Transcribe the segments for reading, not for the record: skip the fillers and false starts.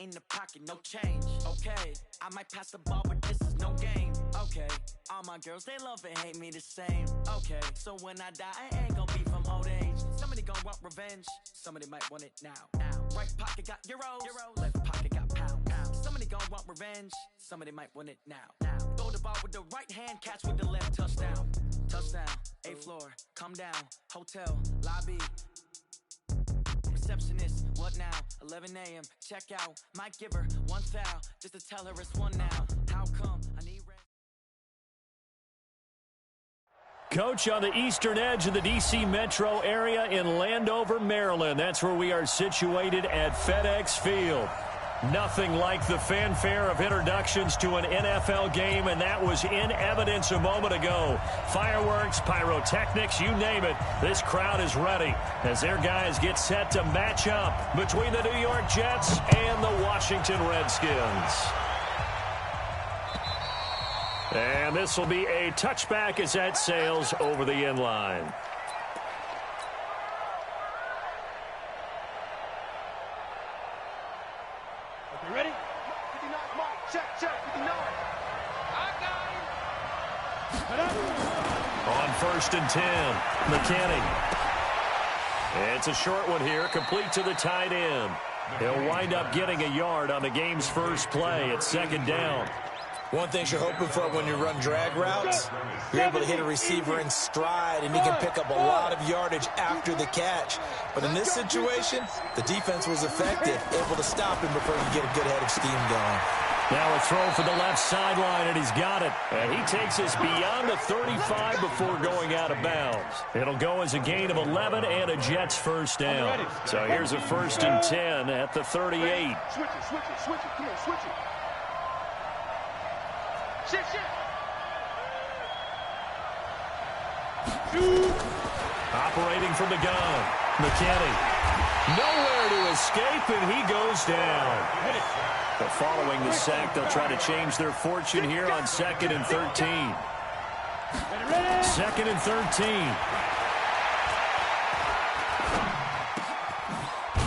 in the pocket, no change. Okay, I might pass the ball, but this is no game. Okay, all my girls, they love and hate me the same. Okay, so when I die, I ain't gonna be from old age. Somebody gonna want revenge, somebody might want it now. Right pocket got euros, left pocket got pounds. Somebody gonna want revenge, somebody might want it now. Throw the ball with the right hand, catch with the left, touchdown. Touchdown, 8th floor, come down, hotel, lobby. Receptionist, what now? 11 a.m., check out. Might give her one foul, just to tell her it's one now. How come? I need red. Coach, on the eastern edge of the D.C. metro area in Landover, Maryland. That's where we are situated at FedEx Field. Nothing like the fanfare of introductions to an NFL game, and that was in evidence a moment ago. Fireworks, pyrotechnics, you name it. This crowd is ready as their guys get set to match up between the New York Jets and the Washington Redskins. And this will be a touchback as that sails over the end line. Ready? 59, mark. Check, 59. I got him. On 1st and 10, McKinney. It's a short one here, complete to the tight end. He'll wind up getting a yard on the game's first play at 2nd down. One thing you're hoping for when you run drag routes, you're able to hit a receiver in stride, and he can pick up a lot of yardage after the catch. But in this situation, the defense was effective, able to stop him before you get a good head of steam going. Now a throw for the left sideline, and he's got it. And he takes us beyond the 35 before going out of bounds. It'll go as a gain of 11 and a Jets first down. So here's a 1st and 10 at the 38. Switch it. Come on, switch it. Shit. Operating from the gun, McKinney. Nowhere to escape, and he goes down. But following the sack, they'll try to change their fortune here on 2nd and 13. 2nd and 13.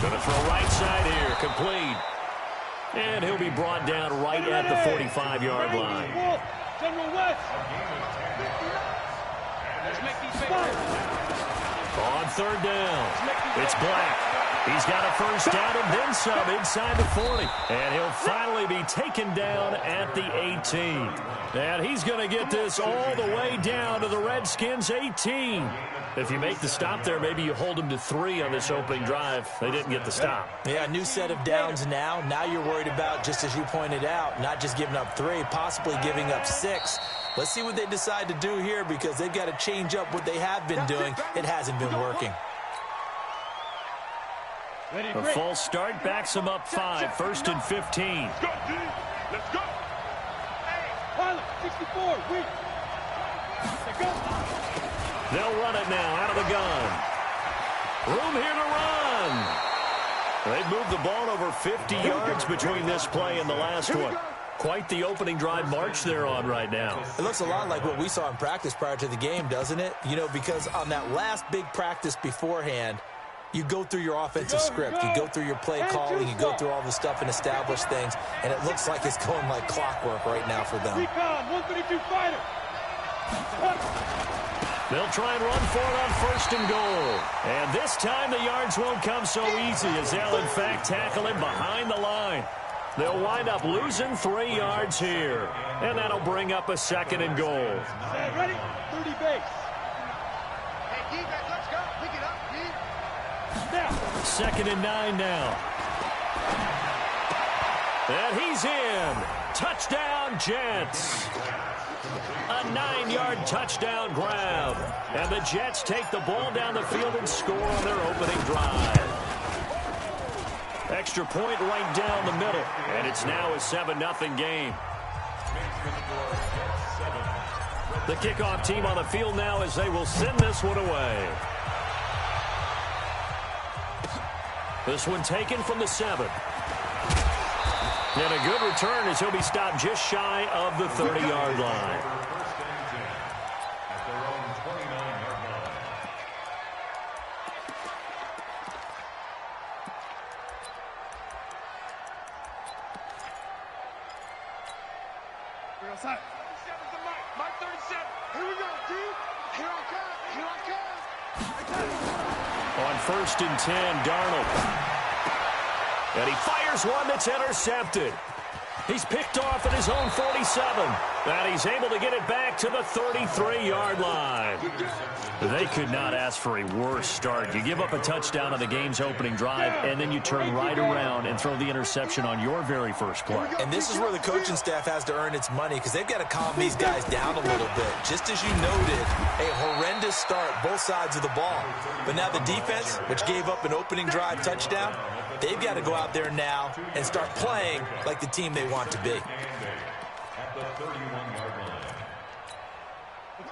Gonna throw right side here, complete. And he'll be brought down right at the 45-yard line. General West. Let's make these On 3rd down, it's Black. He's got a first down and then some inside the 40. And he'll finally be taken down at the 18. And he's going to get this all the way down to the Redskins' 18. If you make the stop there, maybe you hold them to 3 on this opening drive. They didn't get the stop. Yeah, new set of downs now. Now you're worried about, just as you pointed out, not just giving up 3, possibly giving up 6. Let's see what they decide to do here, because they've got to change up what they have been doing. It hasn't been working. A false start backs them up 5, 1st and 15. Let's go, D. Let's go. Hey, Pilot, 64, weak. Let's go. They'll run it now out of the gun. Room here to run. They've moved the ball over 50 yards between this play and the last one. Quite the opening drive march they're on right now. It looks a lot like what we saw in practice prior to the game, doesn't it? You know, because on that last big practice beforehand, you go through your offensive script, you go through your play calling, you go through all the stuff and establish things, and it looks like it's going like clockwork right now for them. Recon, 132 fighter. They'll try and run for it on 1st and goal. And this time the yards won't come so easy, as they'll in fact tackle him behind the line. They'll wind up losing 3 yards here. And that'll bring up a 2nd and goal. Hey, ready? 30 base. Hey, defense, let's go. Pick it up, D. Now. 2nd and 9 now. And he's in. Touchdown, Jets. A 9-yard touchdown grab. And the Jets take the ball down the field and score on their opening drive. Extra point right down the middle. And it's now a 7-0 game. The kickoff team on the field now as they will send this one away. This one taken from the 7. And a good return as he'll be stopped just shy of the 30-yard line. Mike 37. Here we go, D. Here I come. Here I come. On 1st and 10, Darnold. And he fires one that's intercepted. He's picked off at his own 47. And he's able to get it back to the 33-yard line. They could not ask for a worse start. You give up a touchdown on the game's opening drive, and then you turn right around and throw the interception on your very first play. And this is where the coaching staff has to earn its money, because they've got to calm these guys down a little bit. Just as you noted, a horrendous start, both sides of the ball. But now the defense, which gave up an opening drive touchdown, they've got to go out there now and start playing like the team they want to be.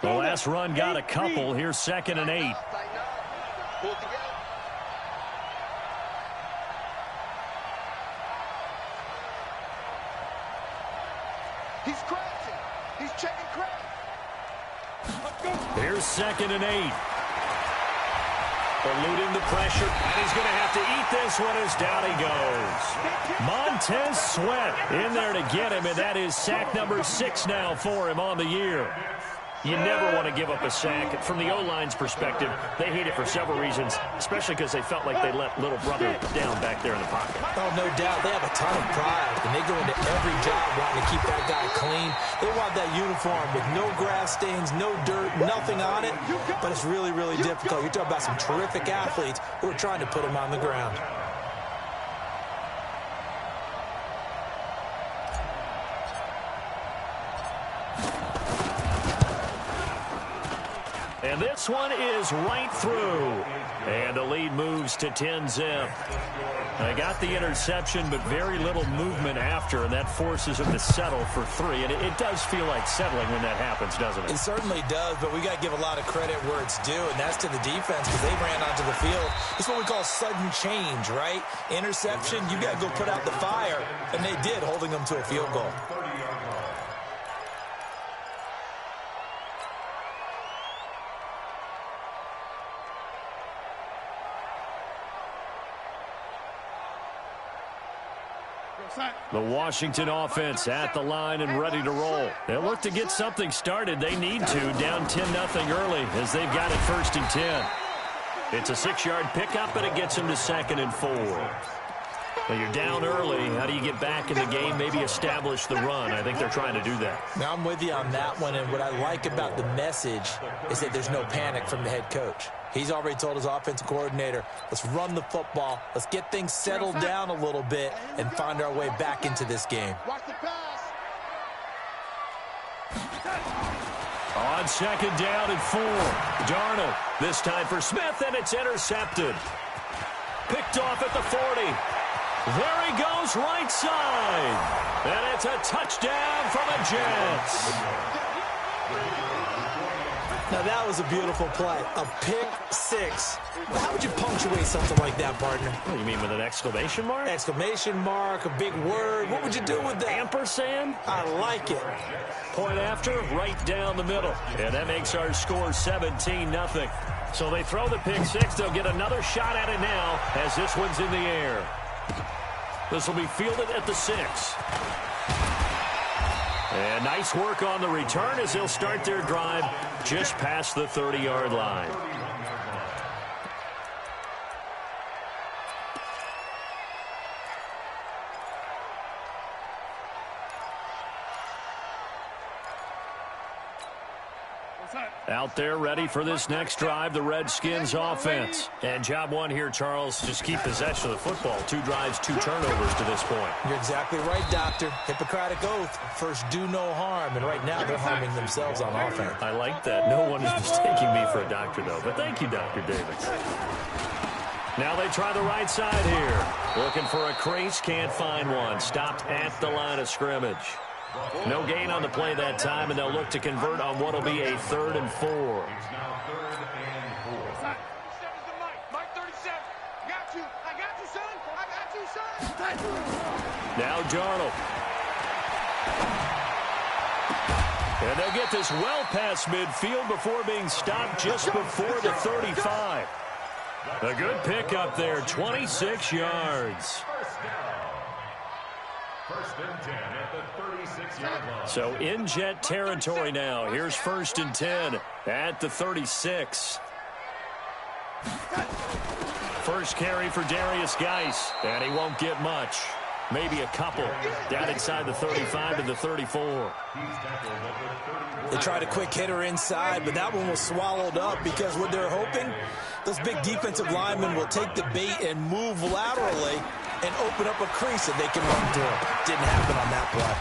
The last run got a couple. Here's 2nd and 8. He's crashing. He's checking crash. Here's 2nd and 8. Eluding the pressure, and he's going to have to eat this one as down he goes. Montez Sweat in there to get him, and that is sack number 6 now for him on the year. You never want to give up a sack. From the O-line's perspective, they hate it for several reasons, especially because they felt like they let little brother down back there in the pocket. Oh, no doubt. They have a ton of pride, and they go into every job wanting to keep that guy clean. They want that uniform with no grass stains, no dirt, nothing on it. But it's really, really difficult. You're talking about some terrific athletes who are trying to put him on the ground. And this one is right through. And the lead moves to 10-zip. They got the interception, but very little movement after, and that forces them to settle for 3. And it does feel like settling when that happens, doesn't it? It certainly does, but we got to give a lot of credit where it's due, and that's to the defense, because they ran onto the field. It's what we call sudden change, right? Interception, you got to go put out the fire, and they did, holding them to a field goal. The Washington offense at the line and ready to roll. They'll look to get something started. They need to, down 10-0 early as they've got it 1st and 10. It's a 6-yard pickup, and it gets them to 2nd and 4. Well, you're down early. How do you get back in the game, maybe establish the run? I think they're trying to do that. Now, I'm with you on that one, and what I like about the message is that there's no panic from the head coach. He's already told his offensive coordinator, let's run the football, let's get things settled down a little bit and find our way back into this game. Watch the pass. On 2nd down and 4, Darnold, this time for Smith, and it's intercepted. Picked off at the 40. There he goes, right side. And it's a touchdown for the Jets. Now, that was a beautiful play. A pick 6. How would you punctuate something like that, partner? What, you mean with an exclamation mark? Exclamation mark, a big word. What would you do with that? Ampersand? I like it. Point after, right down the middle. And that makes our score 17-0. So they throw the pick 6. They'll get another shot at it now as this one's in the air. This will be fielded at the 6. And nice work on the return as they'll start their drive just past the 30-yard line. Out there ready for this next drive, the Redskins offense. And job one here, Charles, just keep possession of the football. 2 drives, 2 turnovers to this point. You're exactly right, Doctor. Hippocratic oath. First, do no harm. And right now, they're harming themselves on offense. I like that. No one is mistaking me for a doctor, though. But thank you, Dr. Davis. Now they try the right side here. Looking for a crease, can't find one. Stopped at the line of scrimmage. No gain on the play that time, and they'll look to convert on what will be a 3rd and 4. Mike 37. Got you. I got you, son. I got you, son. Now Darnold. And they'll get this well past midfield before being stopped just before the 35. A good pickup there, 26 yards. First and 10 at the 36-yard line. So in Jet territory now. Here's first and 10 at the 36. First carry for Darius Geis, and he won't get much. Maybe a couple. Down inside the 35 to the 34. They tried a quick hitter inside, but that one was swallowed up because what they're hoping, those big defensive linemen will take the bait and move laterally and open up a crease that they can run through. Didn't happen on that play.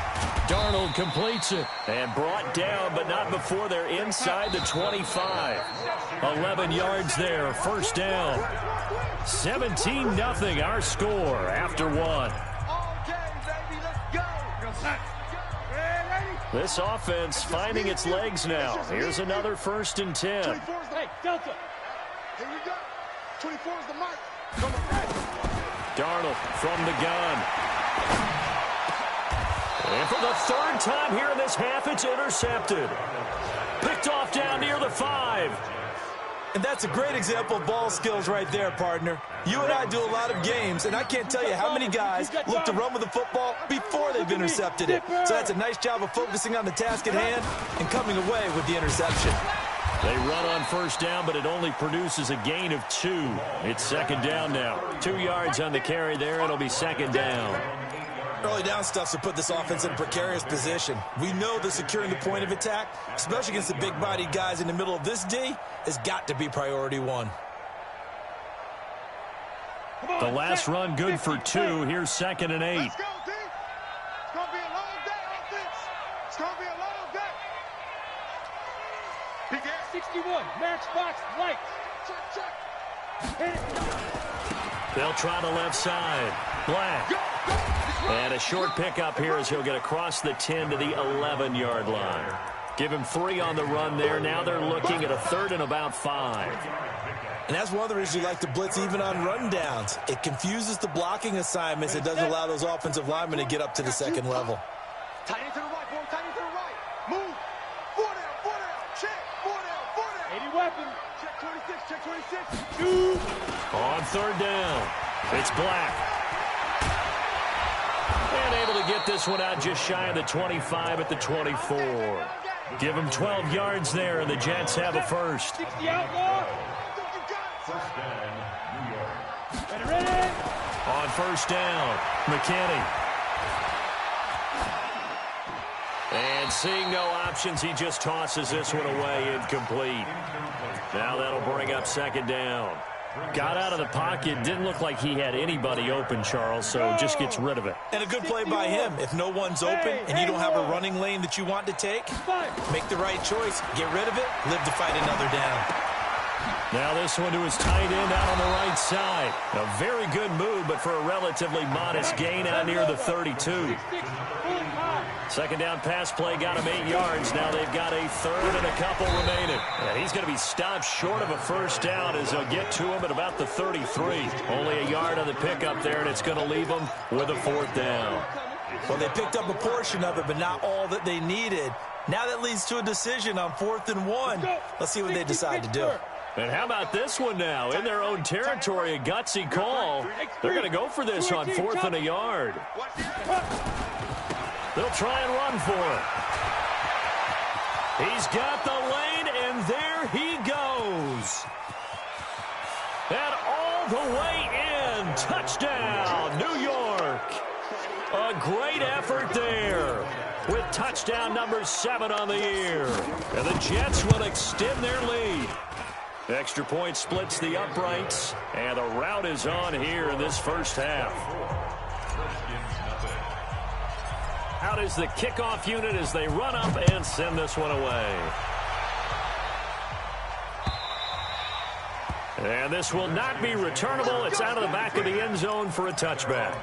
Darnold completes it and brought down, but not before they're inside the 25. 11 yards there, first down. 17-0 our score after one. This offense finding its legs now. Here's another first and 10. 24 is the, hey, Delta. Here we go. 24 is the mark. Come on. Darnold from the gun. And for the third time here in this half, it's intercepted. Picked off down near the 5. And that's a great example of ball skills right there, partner. You and I do a lot of games, and I can't tell you how many guys look to run with the football before they've intercepted it. So that's a nice job of focusing on the task at hand and coming away with the interception. They run on first down, but it only produces a gain of 2. It's second down now. 2 yards on the carry there. It'll be second down. Early down stuff to put this offense in a precarious position. We know that securing the point of attack, especially against the big-bodied guys in the middle of this D, has got to be priority one. The last run good for 2. Here's second and 8. Let's go, team. It's going to be a long day, offense. It's going to be a long day. Big air. 61, Matchbox, lights. Check, check. Hit it. They'll try the left side. Black. And a short pickup here as he'll get across the 10 to the 11-yard line. Give him 3 on the run there. Now they're looking at a third and about 5. And that's one of the reasons you like to blitz even on rundowns. It confuses the blocking assignments. It doesn't allow those offensive linemen to get up to the second level. Tight end to the right, boy. Tight end to the right. Move. 4 down. Check. 4 down. 80 weapon. Check 26. Shoot. On third down, it's Black. And able to get this one out just shy of the 25 at the 24. Give them 12 yards there, and the Jets have a first. 60 outlaw. First down, New York. Ready. On first down, McKinney. And seeing no options, he just tosses this one away, incomplete. Now that'll bring up second down. Got out of the pocket, didn't look like he had anybody open, Charles, so just gets rid of it. And a good play by him. If no one's open and you don't have a running lane that you want to take, make the right choice. Get rid of it, live to fight another down. Now this one to his tight end out on the right side. A very good move, but for a relatively modest gain out near the 32. Second down pass play got him 8 yards. Now they've got a third and a couple remaining. And he's going to be stopped short of a first down as they'll get to him at about the 33. Only a yard on the pickup there, and it's going to leave him with a fourth down. Well, they picked up a portion of it, but not all that they needed. Now that leads to a decision on 4th and 1. Let's see what they decide to do. And how about this one now? In their own territory, a gutsy call. They're going to go for this on 4th and a yard. They'll try and run for it. He's got the lane, and there he goes. And all the way in. Touchdown, New York. A great effort there with touchdown number 7 on the year. And the Jets will extend their lead. Extra point splits the uprights, and the rout is on here in this first half. Out is the kickoff unit as they run up and send this one away. And this will not be returnable. It's out of the back of the end zone for a touchback.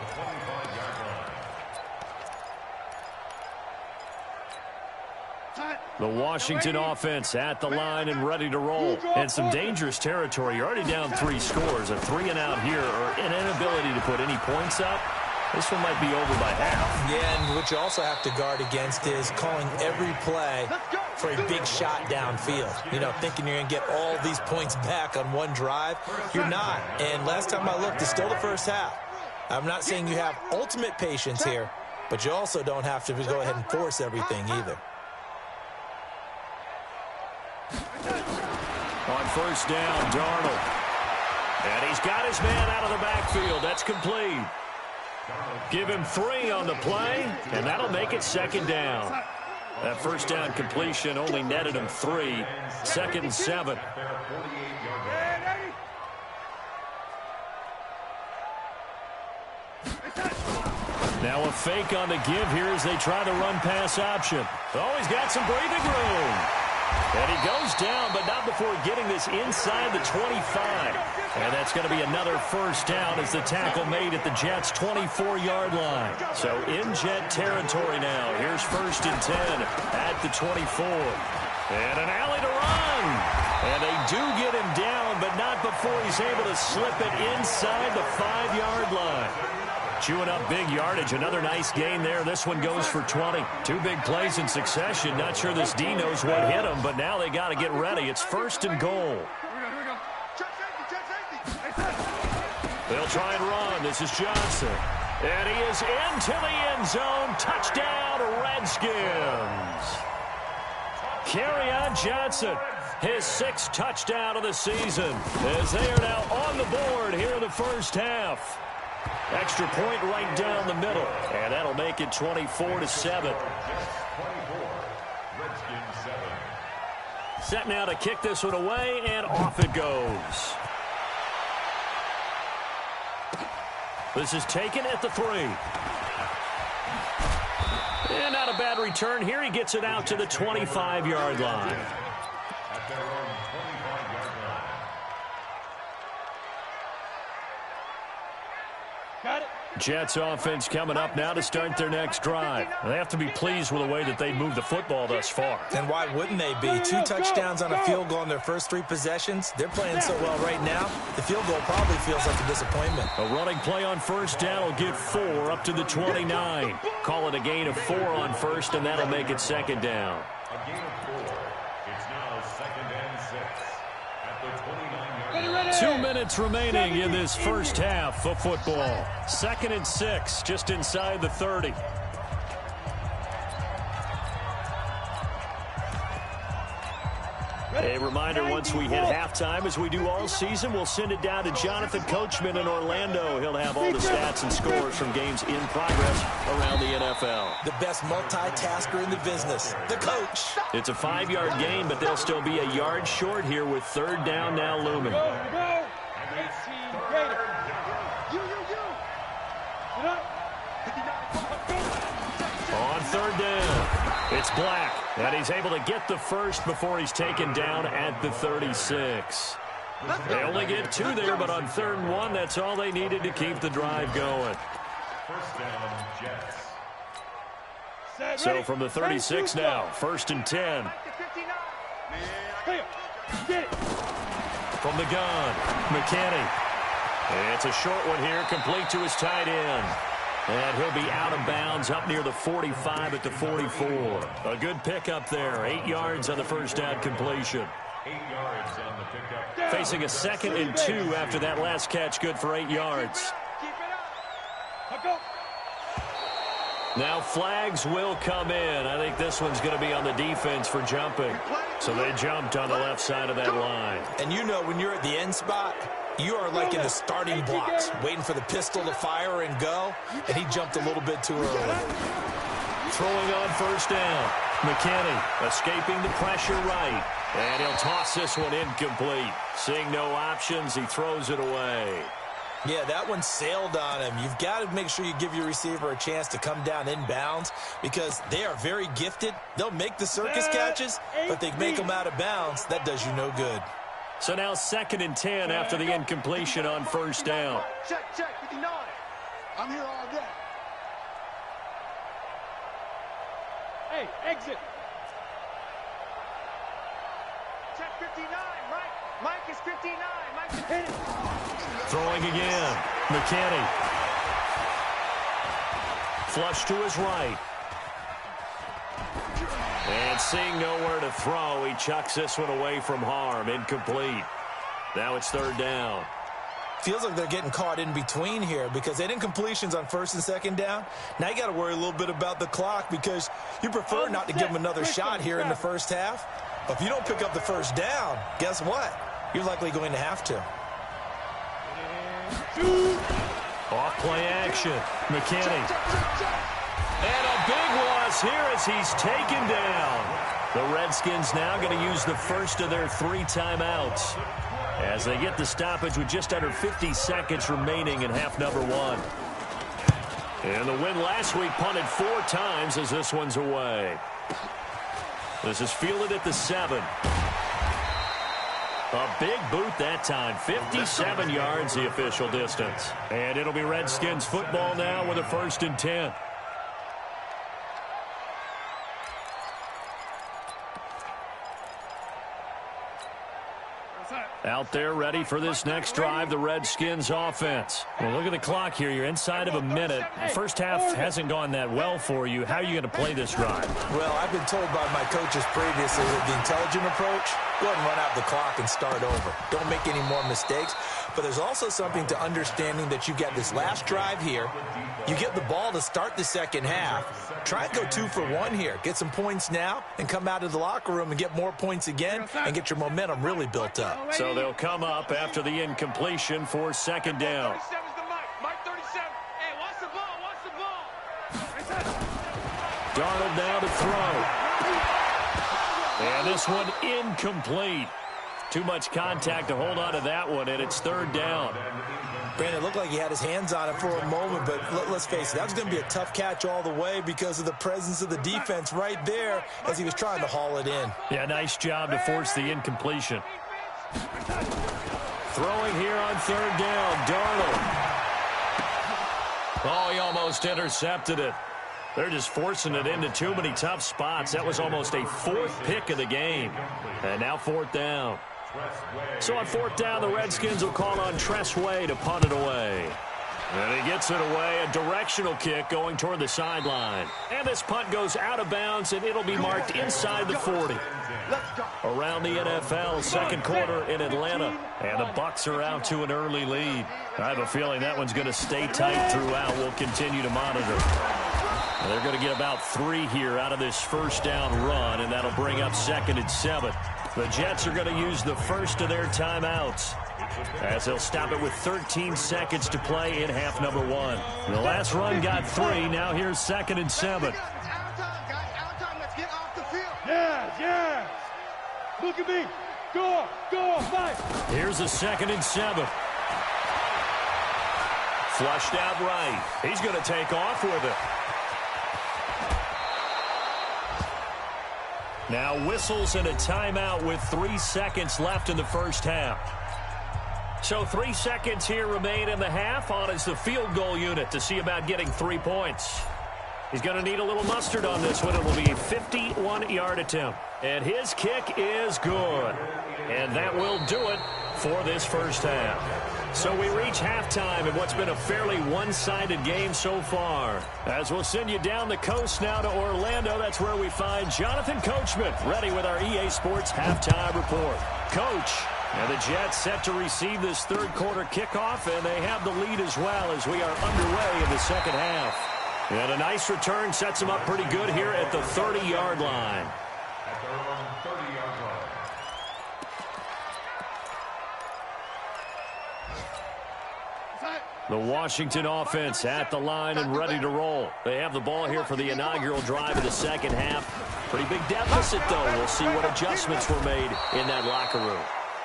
The Washington offense at the line and ready to roll. And some dangerous territory. You're already down 3 scores. A 3-and-out here or an inability to put any points up. This one might be over by half. Yeah, and what you also have to guard against is calling every play for a big shot downfield. You know, thinking you're going to get all these points back on one drive. You're not. And last time I looked, it's still the first half. I'm not saying you have ultimate patience here, but you also don't have to go ahead and force everything either. On first down, Darnold. And he's got his man out of the backfield. That's complete. Give him 3 on the play, and that'll make it second down. That first down completion only netted him 3. Second and 7. Now a fake on the give here as they try the run-pass option. Oh, he's got some breathing room. And he goes down, but not before getting this inside the 25. And that's going to be another first down as the tackle made at the Jets' 24-yard line. So in Jet territory now. Here's first and 10 at the 24. And an alley to run. And they do get him down, but not before he's able to slip it inside the 5-yard line. Chewing up big yardage. Another nice gain there. This one goes for 20. 2 big plays in succession. Not sure this D knows what hit him, but now they got to get ready. It's first and goal. They'll try and run. This is Johnson. And he is into the end zone. Touchdown, Redskins. Kerryon Johnson, his 6th touchdown of the season, as they are now on the board here in the first half. Extra point right down the middle, and that'll make it 24-7. Set now to kick this one away, and off it goes. This is taken at the 3. And not a bad return here. He gets it out to the 25-yard line. Jets offense coming up now to start their next drive. They have to be pleased with the way that they moved the football thus far. And why wouldn't they be? 2 touchdowns on a field goal in their first 3 possessions. They're playing so well right now, the field goal probably feels like a disappointment. A running play on first down will get 4 up to the 29. Call it a gain of 4 on first, and that'll make it second down. A gain of 4. It's now second and 6 at the 29-yard line. 2 minutes remaining in this first half of football. Second and 6, just inside the 30. A reminder, once we hit halftime, as we do all season, we'll send it down to Jonathan Coachman in Orlando. He'll have all the stats and scores from games in progress around the NFL. The best multitasker in the business, the coach. It's a 5-yard gain, but they'll still be a yard short here with third down now looming. On third down, it's Black, and he's able to get the first before he's taken down at the 36. They only get 2 there, but on 3rd and 1, that's all they needed to keep the drive going. First down, Jets. So from the 36 now, 1st and 10. From the gun, McKinney. It's a short one here, complete to his tight end. And he'll be out of bounds up near the 45 at the 44. A good pickup there. 8 yards on the first down completion. 8 yards on the pickup. Facing a 2nd and 2 after that last catch, good for 8 yards. Now flags will come in. I think this one's going to be on the defense for jumping. So they jumped on the left side of that line. And you know when you're at the end spot, you are like in the starting blocks, waiting for the pistol to fire and go, and he jumped a little bit too early. Throwing on first down, McKinney escaping the pressure right, and he'll toss this one incomplete. Seeing no options, he throws it away. Yeah, that one sailed on him. You've got to make sure you give your receiver a chance to come down inbounds because they are very gifted. They'll make the circus catches, but they make them out of bounds. That does you no good. So now 2nd and 10 after the incompletion on first down. Check, 59. I'm here all day. Hey, exit. Check 59, Mike. Mike is 59. Mike is hit it. Throwing again. McKinney. Flush to his right. And seeing nowhere to throw, he chucks this one away from harm. Incomplete. Now it's 3rd down. feels like they're getting caught in between here because they didn't completions on first and second down. Now you got to worry a little bit about the clock because you prefer not to give them another shot here in the first half. But if you don't pick up the first down, guess what? You're likely going to have to. Off play action. McKinney. And a big loss here as he's taken down. The Redskins now going to use the first of their 3 timeouts as they get the stoppage with just under 50 seconds remaining in half number 1. And the win last week punted 4 times as this one's away. This is fielded at the 7. A big boot that time. 57 yards the official distance. And it'll be Redskins football now with a 1st and 10. Out there ready for this next drive, the Redskins offense. Well, look at the clock here. You're inside of a minute. The first half hasn't gone that well for you. How are you going to play this drive? Well, I've been told by my coaches previously that the intelligent approach, go ahead and run out the clock and start over. Don't make any more mistakes. But there's also something to understanding that you get this last drive here. You get the ball to start the second half. Try and go 2 for 1 here. Get some points now and come out of the locker room and get more points again and get your momentum really built up. So they'll come up after the incompletion for 2nd down. Darnold now to throw. And this one incomplete. Too much contact to hold on to that one, and it's 3rd down. Brandon, it looked like he had his hands on it for a moment, but let's face it, that was going to be a tough catch all the way because of the presence of the defense right there as he was trying to haul it in. Yeah, nice job to force the incompletion. Throwing here on 3rd down, Darnold. Oh, he almost intercepted it. They're just forcing it into too many tough spots. That was almost a 4th pick of the game. And now 4th down. So on 4th down, the Redskins will call on Tressway to punt it away. And he gets it away, a directional kick going toward the sideline. And this punt goes out of bounds, and it'll be marked inside the 40. Around the NFL, 2nd quarter in Atlanta. And the Bucs are out to an early lead. I have a feeling that one's going to stay tight throughout. We'll continue to monitor. And they're going to get about 3 here out of this 1st down run, and that'll bring up 2nd and 7. The Jets are going to use the first of their timeouts as they'll stop it with 13 seconds to play in half number 1. The last run got 3. Now here's 2nd and 7. Yeah. Look at me. Go, fight. Here's a 2nd and 7. Flushed out right. He's going to take off with it. Now whistles and a timeout with 3 seconds left in the first half. So 3 seconds here remain in the half. On is the field goal unit to see about getting 3 points. He's going to need a little mustard on this one. It will be a 51-yard attempt. And his kick is good. And that will do it for this first half. So we reach halftime in what's been a fairly one-sided game so far. As we'll send you down the coast now to Orlando, that's where we find Jonathan Coachman ready with our EA Sports halftime report. Coach, and the Jets set to receive this 3rd quarter kickoff, and they have the lead as well as we are underway in the 2nd half. And a nice return sets them up pretty good here at the 30-yard line. At their own 30-yard line. The Washington offense at the line and ready to roll. They have the ball here for the inaugural drive of the 2nd half. Pretty big deficit, though. We'll see what adjustments were made in that locker room.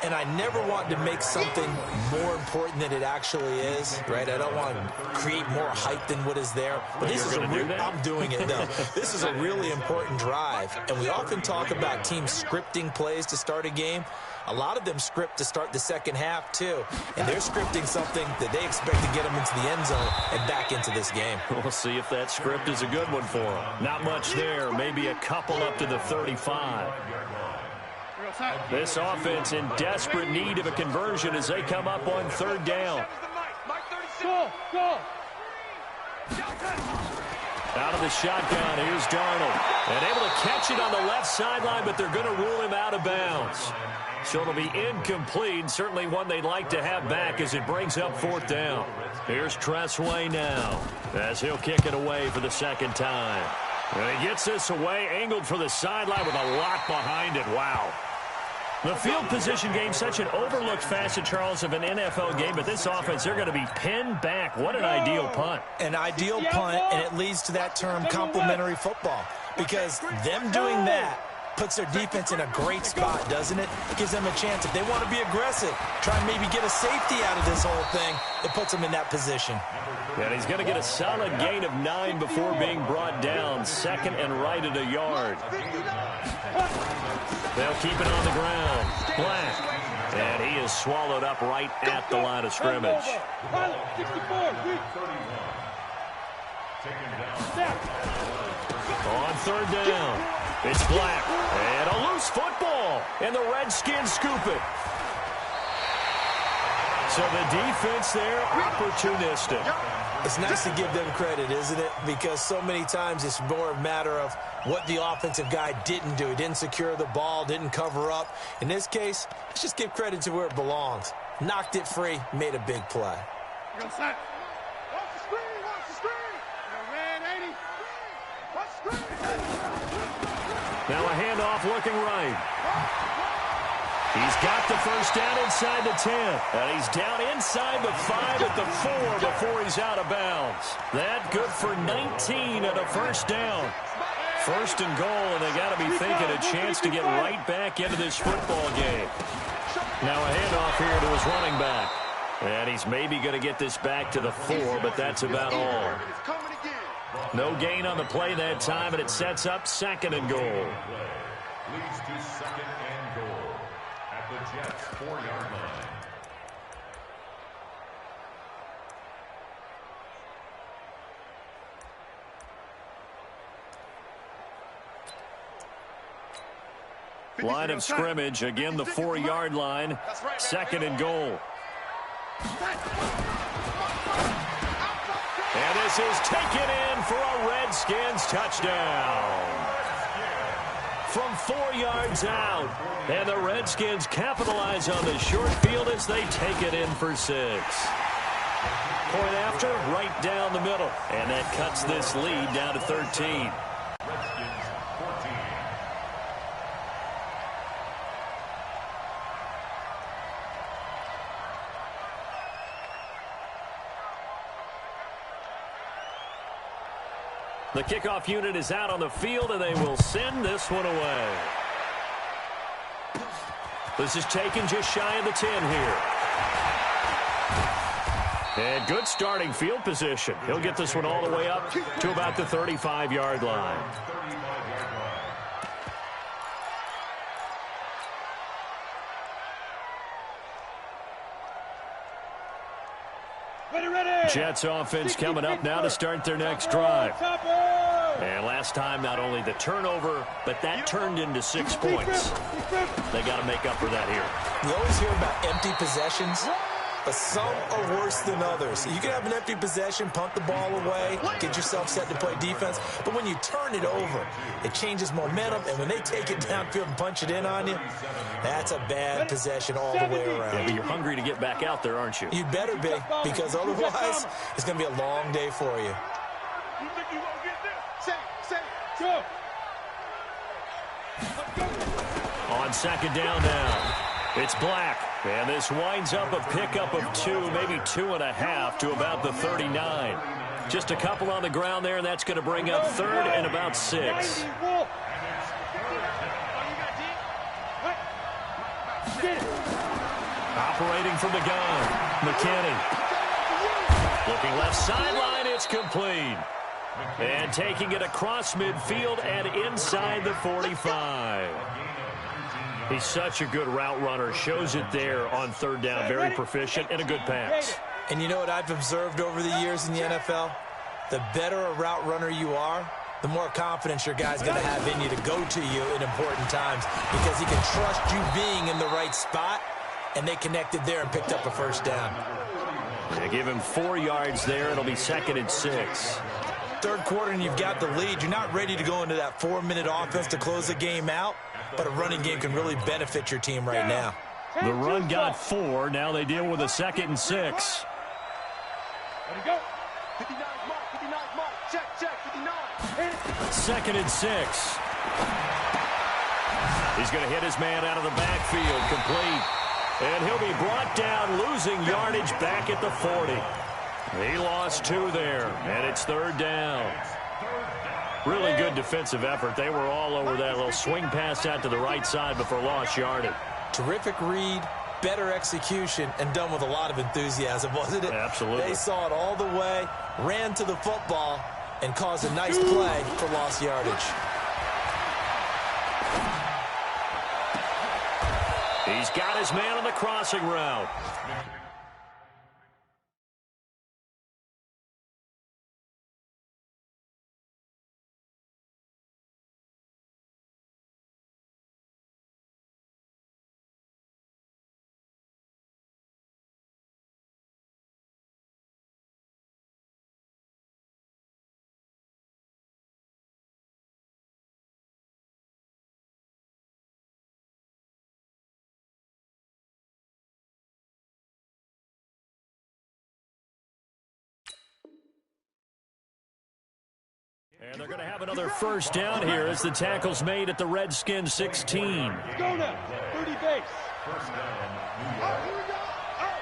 And I never want to make something more important than it actually is, right? I don't want to create more hype than what is there. But this is I'm doing it, though. This is a really important drive. And we often talk about teams scripting plays to start a game. A lot of them script to start the 2nd half, too. And they're scripting something that they expect to get them into the end zone and back into this game. We'll see if that script is a good one for them. Not much there. Maybe a couple up to the 35. This offense in desperate need of a conversion as they come up on 3rd down. Go. Out of the shotgun, here's Darnold. And able to catch it on the left sideline, but they're going to rule him out of bounds. So it'll be incomplete, certainly one they'd like to have back as it brings up 4th down. Here's Tressway now, as he'll kick it away for the second time. And he gets this away, angled for the sideline with a lot behind it. Wow. The field position game, such an overlooked facet, Charles, of an NFL game, but this offense, they're going to be pinned back. What an ideal punt. An ideal punt, and it leads to that term complementary football, because them doing that puts their defense in a great spot, doesn't it? Gives them a chance. If they want to be aggressive, try and maybe get a safety out of this whole thing, it puts them in that position. And he's going to get a solid gain of 9 before being brought down. 2nd and right at a yard. They'll keep it on the ground. Black. And he is swallowed up right at the line of scrimmage. On 3rd down, it's Black. And a loose football. And the Redskins scoop it. So the defense there, opportunistic. It's nice to give them credit, isn't it? Because so many times it's more a matter of what the offensive guy didn't do. He didn't secure the ball, didn't cover up. In this case, let's just give credit to where it belongs. Knocked it free, made a big play. Watch the screen, watch the screen. Red 80. Watch the screen. Now a handoff looking right. He's got the first down inside the 10. And he's down inside the 5 at the 4 before he's out of bounds. That good for 19 and a first down. 1st and goal, and they got to be thinking a chance to get right back into this football game. Now a handoff here to his running back. And he's maybe going to get this back to the 4, but that's about all. No gain on the play that time, and it sets up 2nd and goal. Leads to 2nd and goal at the Jets' 4-yard line. Line of scrimmage, again the 4-yard line, 2nd and goal. And this is taken in for a Redskins touchdown. From 4 yards out, and the Redskins capitalize on the short field as they take it in for 6. Point after, right down the middle, and that cuts this lead down to 13. The kickoff unit is out on the field, and they will send this one away. This is taken just shy of the 10 here. And good starting field position. He'll get this one all the way up to about the 35-yard line. Jets offense coming up now to start their next drive. And last time, not only the turnover, but that turned into 6 points. They got to make up for that here. You always hear about empty possessions, but some are worse than others. You can have an empty possession, punt the ball away, get yourself set to play defense, but when you turn it over, it changes momentum, and when they take it downfield and punch it in on you, that's a bad possession all the way around. Yeah, but you're hungry to get back out there, aren't you? You better be, because otherwise it's going to be a long day for you. You think you won't get this? Say, go. On 2nd down now, it's Black. And this winds up a pickup of 2, maybe 2.5 to about the 39. Just a couple on the ground there, and that's going to bring up 3rd and about 6. Operating from the gun, McKinney. Looking left sideline, it's complete. And taking it across midfield and inside the 45. He's such a good route runner. Shows it there on 3rd down. Very proficient and a good pass. And you know what I've observed over the years in the NFL? The better a route runner you are, the more confidence your guy's going to have in you to go to you in important times, because he can trust you being in the right spot, and they connected there and picked up a first down. They give him 4 yards there. It'll be 2nd and 6. third quarter and you've got the lead, you're not ready to go into that 4-minute offense to close the game out, but a running game can really benefit your team right now. The run got 4. Now they deal with a 2nd and 6. Let it go. 59 mark, 59 mark. Check, 59. 2nd and 6. He's going to hit his man out of the backfield, complete. And he'll be brought down, losing yardage back at the 40. He lost 2 there, and it's 3rd down. Really good defensive effort. They were all over that little swing pass out to the right side before lost yardage. Terrific read, better execution, and done with a lot of enthusiasm, wasn't it? Absolutely. They saw it all the way, ran to the football, and caused a nice play for lost yardage. He's got his man on the crossing route. And they're going to have another first down here as the tackle's made at the Redskins 16. Let's go now. 30 base. First down, New Oh, York. here we go. Oh.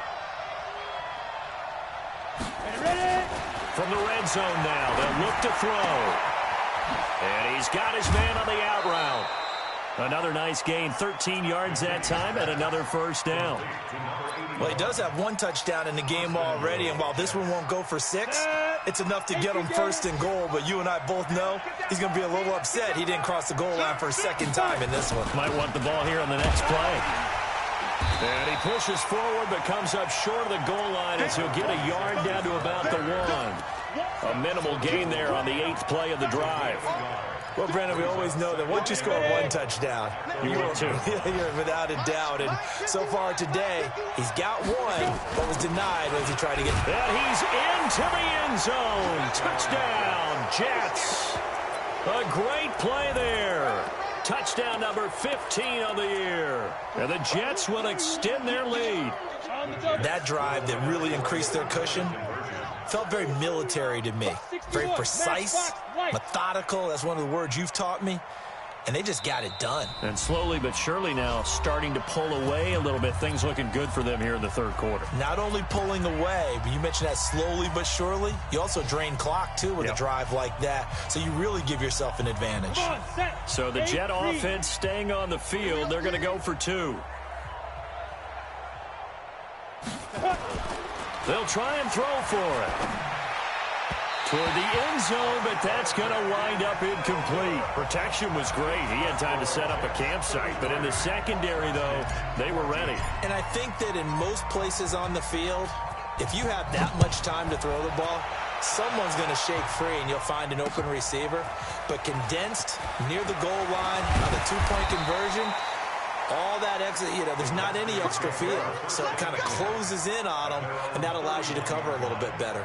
Ready? From the red zone now, they'll look to throw. And he's got his man on the out route. Another nice gain, 13 yards that time, and another first down. Well, he does have 1 touchdown in the game already, and while this one won't go for 6, it's enough to get him first and goal, but you and I both know he's going to be a little upset he didn't cross the goal line for a 2nd time in this one. Might want the ball here on the next play. And he pushes forward but comes up short of the goal line as he'll get a yard down to about the 1. A minimal gain there on the 8th play of the drive. Well, Brandon, we always know that once you score 1 touchdown, You will too. You're without a doubt. And so far today, he's got 1, but was denied as he tried to get. And he's into the end zone. Touchdown, Jets. A great play there. Touchdown number 15 on the year. And the Jets will extend their lead. That drive that really increased their cushion felt very military to me. Very precise, methodical. That's one of the words you've taught me. And they just got it done. And slowly but surely now starting to pull away a little bit. Things looking good for them here in the 3rd quarter. Not only pulling away, but you mentioned that slowly but surely. You also drain clock, too, with a drive like that. So you really give yourself an advantage. So the Jet offense staying on the field. They're going to go for 2. They'll try and throw for it. Toward the end zone, but that's going to wind up incomplete. Protection was great. He had time to set up a campsite, but in the secondary, though, they were ready. And I think that in most places on the field, if you have that much time to throw the ball, someone's going to shake free and you'll find an open receiver. But condensed near the goal line on the 2-point conversion, all that exit, there's not any extra field. So it kind of closes in on them, and that allows you to cover a little bit better.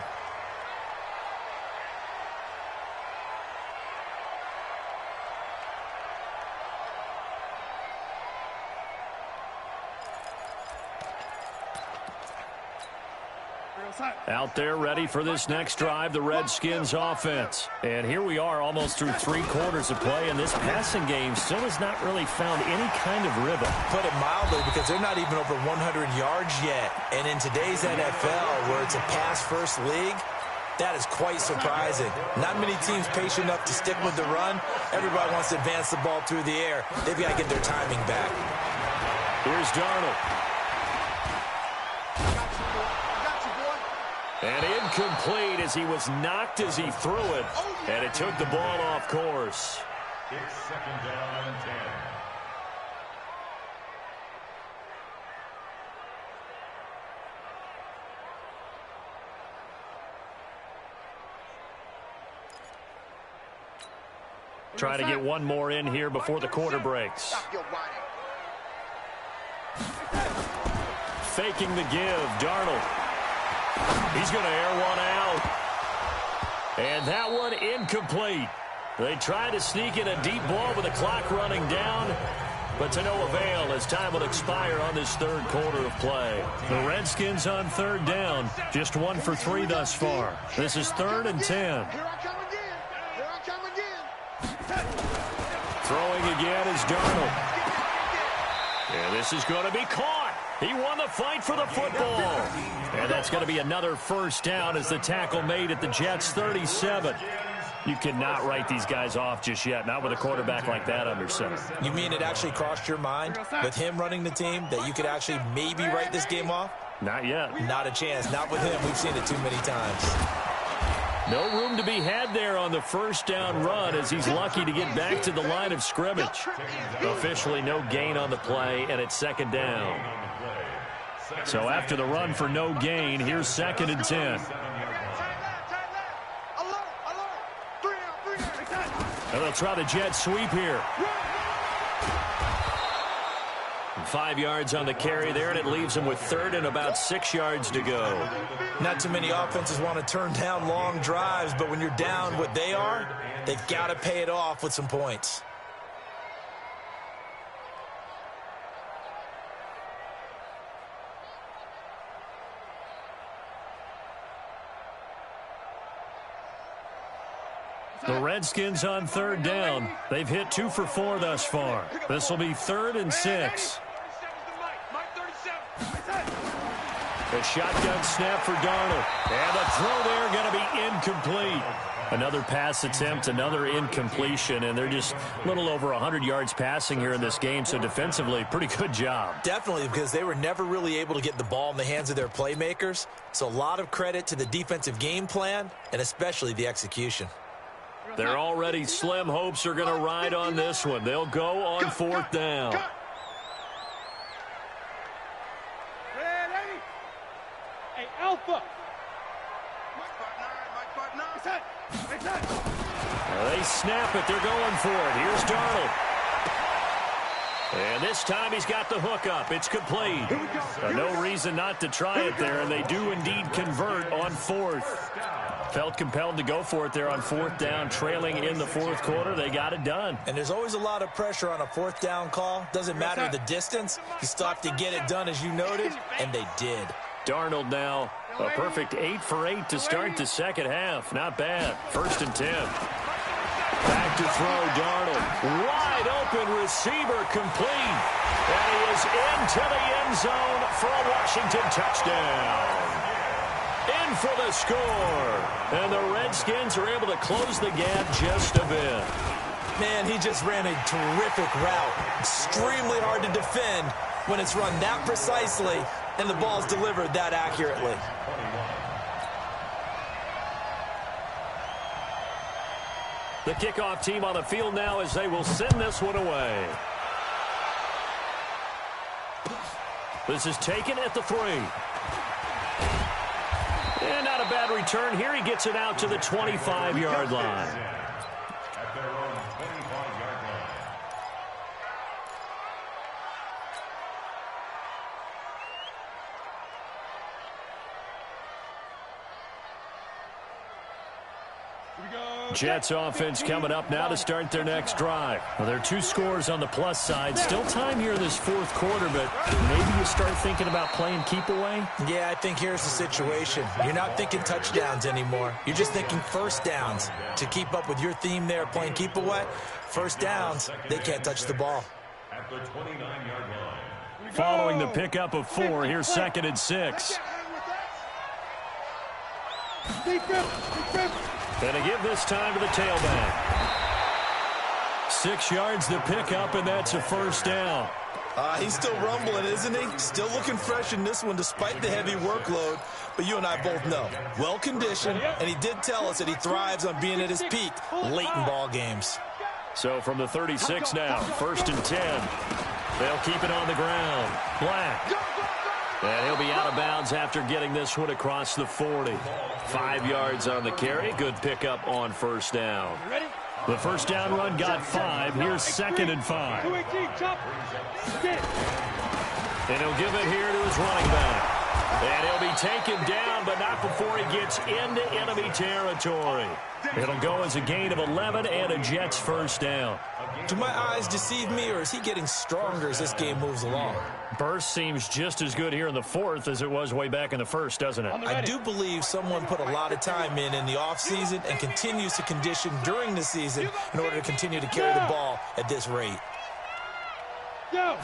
Out there ready for this next drive, the Redskins offense. And here we are almost through 3 quarters of play, and this passing game still has not really found any kind of rhythm. Put it mildly, because they're not even over 100 yards yet. And in today's NFL, where it's a pass-first league, that is quite surprising. Not many teams patient enough to stick with the run. Everybody wants to advance the ball through the air. They've got to get their timing back. Here's Darnold. And incomplete as he was knocked as he threw it. And it took the ball off course. It's 2nd down and 10. Try to get one more in here before the quarter breaks. Faking the give, Darnold. He's going to air one out. And that one incomplete. They tried to sneak in a deep ball with the clock running down, but to no avail as time will expire on this third quarter of play. The Redskins on third down, just 1 for 3 thus far. This is 3rd and 10. Here I come again. Here I come again. Throwing again is Darnold. And this is going to be caught. He won the fight for the football. And that's going to be another first down as the tackle made at the Jets' 37. You cannot write these guys off just yet, not with a quarterback like that under center. You mean it actually crossed your mind with him running the team that you could actually maybe write this game off? Not yet. Not a chance. Not with him. We've seen it too many times. No room to be had there on the first down run as he's lucky to get back to the line of scrimmage. Officially no gain on the play, and it's 2nd down. So after the run for no gain, here's 2nd and 10. And they'll try the jet sweep here. 5 yards on the carry there, and it leaves them with 3rd and about 6 yards to go. Not too many offenses want to turn down long drives, but when you're down what they are, they've got to pay it off with some points. The Redskins on third down. They've hit 2 for 4 thus far. This will be 3rd and 6. A shotgun snap for Darnold. And the throw there going to be incomplete. Another pass attempt, another incompletion, and they're just a little over 100 yards passing here in this game, so defensively, pretty good job. Definitely, because they were never really able to get the ball in the hands of their playmakers. So a lot of credit to the defensive game plan, and especially the execution. Their already slim hopes are going to ride on this one. They'll go on 4th down. Ready? Hey, Alpha. They snap it. They're going for it. Here's Darnold. And this time he's got the hook up. It's complete. No reason not to try it there, and they do indeed convert on 4th. Felt compelled to go for it there on 4th down, trailing in the 4th quarter. They got it done. And there's always a lot of pressure on a 4th down call. Doesn't matter the distance. You still have to get it done, as you noted, and they did. Darnold now a perfect 8 for 8 to start the second half. Not bad. 1st and 10. Back to throw, Darnold. Wide open receiver, complete. And he is into the end zone for a Washington touchdown. In for the score. And the Redskins are able to close the gap just a bit. Man, he just ran a terrific route. Extremely hard to defend when it's run that precisely and the ball's delivered that accurately. The kickoff team on the field now as they will send this one away. This is taken at the 3. And not a bad return here. He gets it out to the 25-yard line. At their own 25-yard line. Jets offense coming up now to start their next drive. Well, there are 2 scores on the plus side. Still time here in this 4th quarter, but maybe you start thinking about playing keep away? Yeah, I think here's the situation. You're not thinking touchdowns anymore. You're just thinking first downs. To keep up with your theme there, playing keep away, first downs, they can't touch the ball. At the 29-yard line. Following the pickup of 4, here's 2nd and 6. And to give this time to the tailback. 6 yards the pickup, and that's a first down. He's still rumbling, isn't he? Still looking fresh in this one despite the heavy workload. But you and I both know, well-conditioned, and he did tell us that he thrives on being at his peak late in ball games. So from the 36 now, 1st and 10. They'll keep it on the ground. Black. And he'll be out of bounds after getting this one across the 40. 5 yards on the carry. Good pickup on first down. The first down run got 5. Here's 2nd and 5. And he'll give it here to his running back. And he'll be taken down, but not before he gets into enemy territory. It'll go as a gain of 11 and a Jets first down. Do my eyes deceive me, or is he getting stronger as this game moves along? Burst seems just as good here in the fourth as it was way back in the first, doesn't it? I do believe someone put a lot of time in the offseason and continues to condition during the season in order to continue to carry the ball at this rate. They'll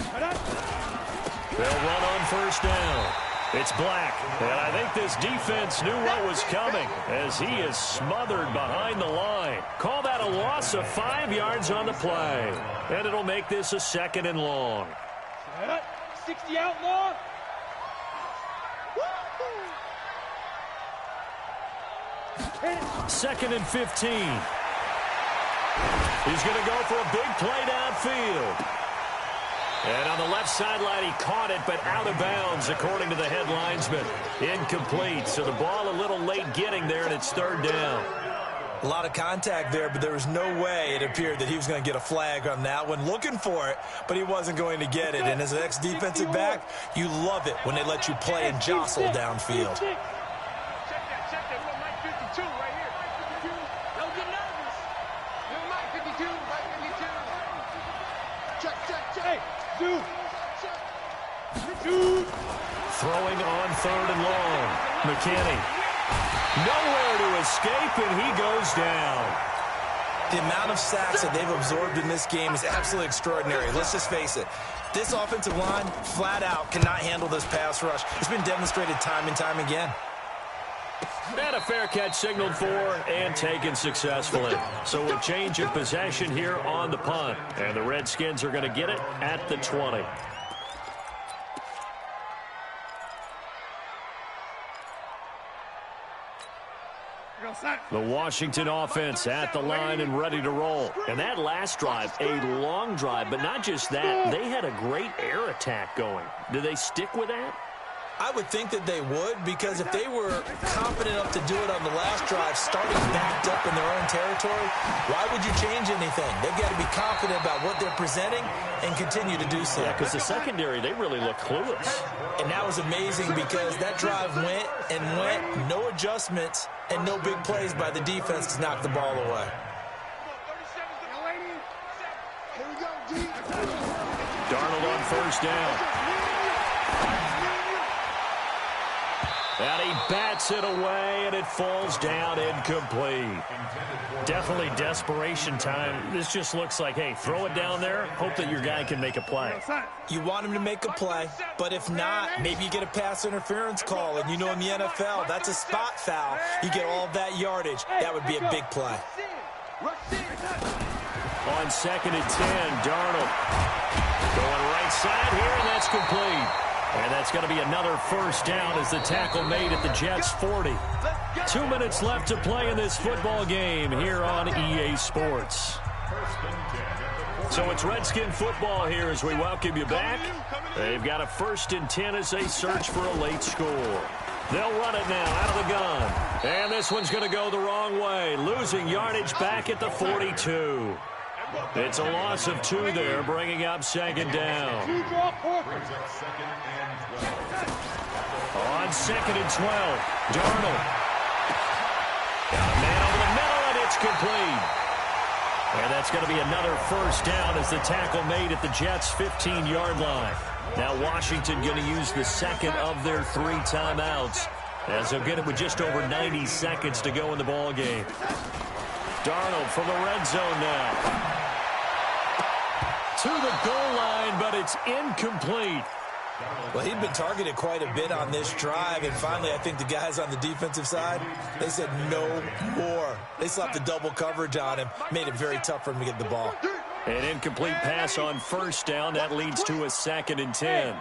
run on first down. It's Black, and I think this defense knew what was coming as he is smothered behind the line. Call that a loss of 5 yards on the play, and it'll make this a 2nd and long. 60 out long. Second and 15. He's going to go for a big play downfield. And on the left sideline, he caught it, but out of bounds, according to the head linesman. Incomplete, so the ball a little late getting there, and it's 3rd down. A lot of contact there, but there was no way it appeared that he was going to get a flag on that one. Looking for it, but he wasn't going to get it. And as an ex-defensive back, you love it when they let you play and jostle downfield. Check that. We got Mike 52 right here. Mike 52. Don't get nervous. Mike 52. Mike 52. Check. Hey, dude. Throwing on 3rd and long. McKinney. Nowhere to escape, and he goes down. The amount of sacks that they've absorbed in this game is absolutely extraordinary. Let's just face it. This offensive line, flat out, cannot handle this pass rush. It's been demonstrated time and time again. And a fair catch signaled for and taken successfully. So a change of possession here on the punt. And the Redskins are going to get it at the 20. The Washington offense at the line and ready to roll. And that last drive, a long drive, but not just that. They had a great air attack going. Do they stick with that? I would think that they would, because if they were confident enough to do it on the last drive, starting backed up in their own territory, why would you change anything? They've got to be confident about what they're presenting and continue to do so. Yeah, because the secondary, they really look clueless. And that was amazing because that drive went, no adjustments, and no big plays by the defense to knock the ball away. Darnold on first down. And he bats it away, and it falls down incomplete. Definitely desperation time. This just looks like, hey, throw it down there, hope that your guy can make a play. You want him to make a play, but if not, maybe you get a pass interference call. And you know in the NFL, that's a spot foul. You get all of that yardage. That would be a big play. On 2nd and 10, Darnold going right side here, and that's complete. And that's going to be another first down as the tackle made at the Jets' 40. 2 minutes left to play in this football game here on EA Sports. So it's Redskin football here as we welcome you back. They've got a 1st and 10 as they search for a late score. They'll run it now out of the gun. And this one's going to go the wrong way, losing yardage back at the 42. It's a loss of 2 there, bringing up 2nd down. On 2nd and 12, Darnold. Got a man over the middle, and it's complete. And that's going to be another first down as the tackle made at the Jets' 15-yard line. Now Washington going to use the 2nd of their 3 timeouts as they'll get it with just over 90 seconds to go in the ball game. Darnold from the red zone now. To the goal line, but it's incomplete. Well, he'd been targeted quite a bit on this drive, and finally I think the guys on the defensive side, they said no more. They slapped the double coverage on him, made it very tough for him to get the ball. An incomplete pass on first down. That leads to a 2nd and 10.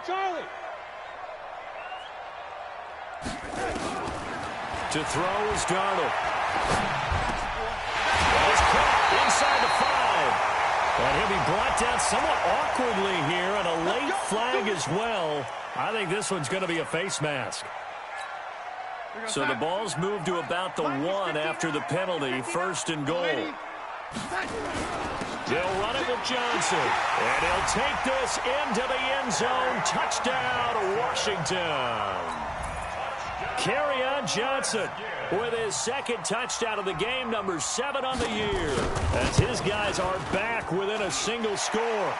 To throw is Darnold. He's caught inside the 5. And he'll be brought down somewhat awkwardly here, and a late flag as well. I think this one's going to be a face mask. So the ball's moved to about the 1 after the penalty, 1st and goal. They'll run it with Johnson, and he'll take this into the end zone. Touchdown, Washington. Kerryon Johnson with his second touchdown of the game, number 7 on the year, as his guys are back within a single score.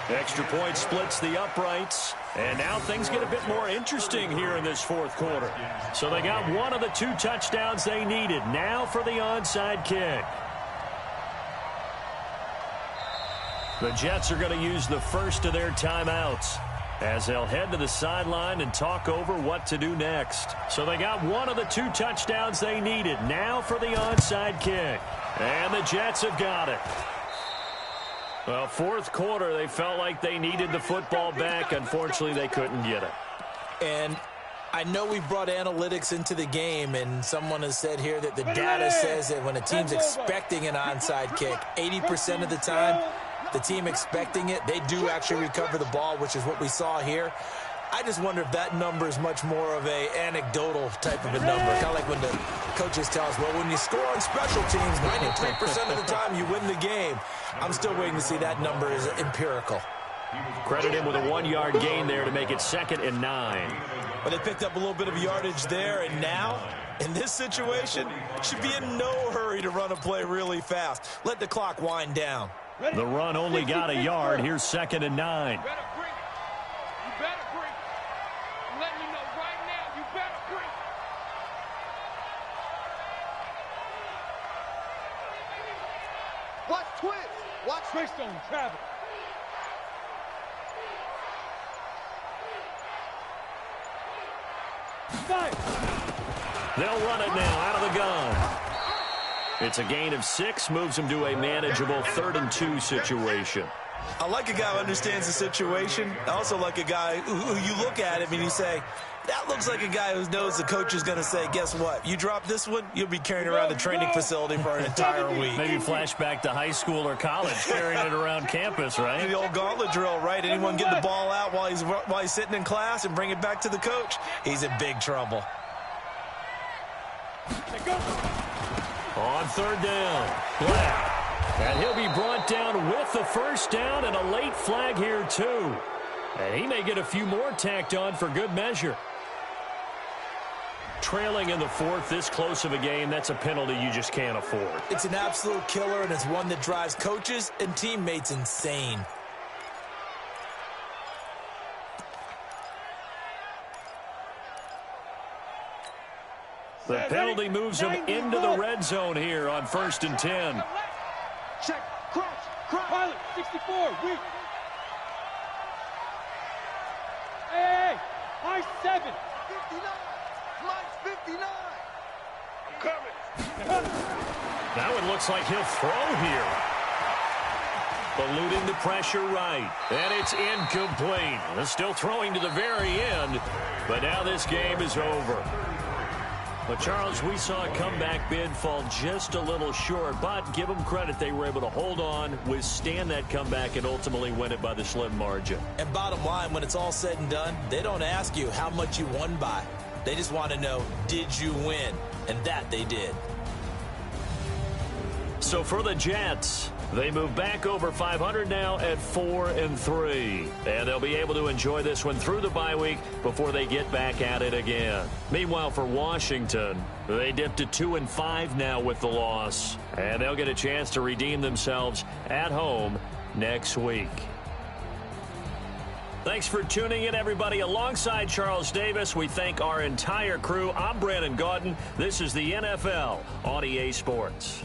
Extra point splits the uprights, and now things get a bit more interesting here in this fourth quarter. So they got one of the 2 touchdowns they needed. Now for the onside kick. The Jets are going to use the first of their timeouts as they'll head to the sideline and talk over what to do next. So they got one of the 2 touchdowns they needed. Now for the onside kick. And the Jets have got it. Well, fourth quarter, they felt like they needed the football back. Unfortunately, they couldn't get it. And I know we brought analytics into the game, and someone has said here that the data says that when a team's expecting an onside kick, 80% of the time, the team expecting it, they do actually recover the ball, which is what we saw here. I just wonder if that number is much more of a anecdotal type of a number. Kind of like when the coaches tell us, well, when you score on special teams, 93% of the time you win the game. I'm still waiting to see that number is empirical. Credit him with a 1-yard gain there to make it 2nd and 9. But they picked up a little bit of yardage there, and now, in this situation, should be in no hurry to run a play really fast. Let the clock wind down. The run only got a yard. Here's 2nd and 9. Watch twist. Watch twist on travel. They'll run it now out of the gun. It's a gain of 6, moves them to a manageable 3rd and 2 situation. I like a guy who understands the situation. I also like a guy who you look at him and you say, that looks like a guy who knows the coach is going to say, guess what? You drop this one, you'll be carrying around the training facility for an entire week. Maybe flashback to high school or college, carrying it around campus, right? The old gauntlet drill, right? Anyone get the ball out while he's sitting in class and bring it back to the coach? He's in big trouble. On 3rd down, Black. And he'll be brought down with the first down and a late flag here, too. And he may get a few more tacked on for good measure. Trailing in the 4th, this close of a game, that's a penalty you just can't afford. It's an absolute killer, and it's one that drives coaches and teammates insane. The penalty moves them into the red zone here on 1st and 10. Check, crouch, pilot, 64, weak. Hey, high 7. 59, Mike 59. I'm coming. Now it looks like he'll throw here. Eluding the pressure right. And it's incomplete. They're still throwing to the very end, but now this game is over. But, Charles, we saw a comeback bid fall just a little short, but give them credit. They were able to hold on, withstand that comeback, and ultimately win it by the slim margin. And bottom line, when it's all said and done, they don't ask you how much you won by. They just want to know, did you win? And that they did. So for the Jets, they move back over 500 now at 4-3. And they'll be able to enjoy this one through the bye week before they get back at it again. Meanwhile, for Washington, they dipped to 2-5 now with the loss. And they'll get a chance to redeem themselves at home next week. Thanks for tuning in, everybody. Alongside Charles Davis, we thank our entire crew. I'm Brandon Gaudin. This is the NFL on EA Sports.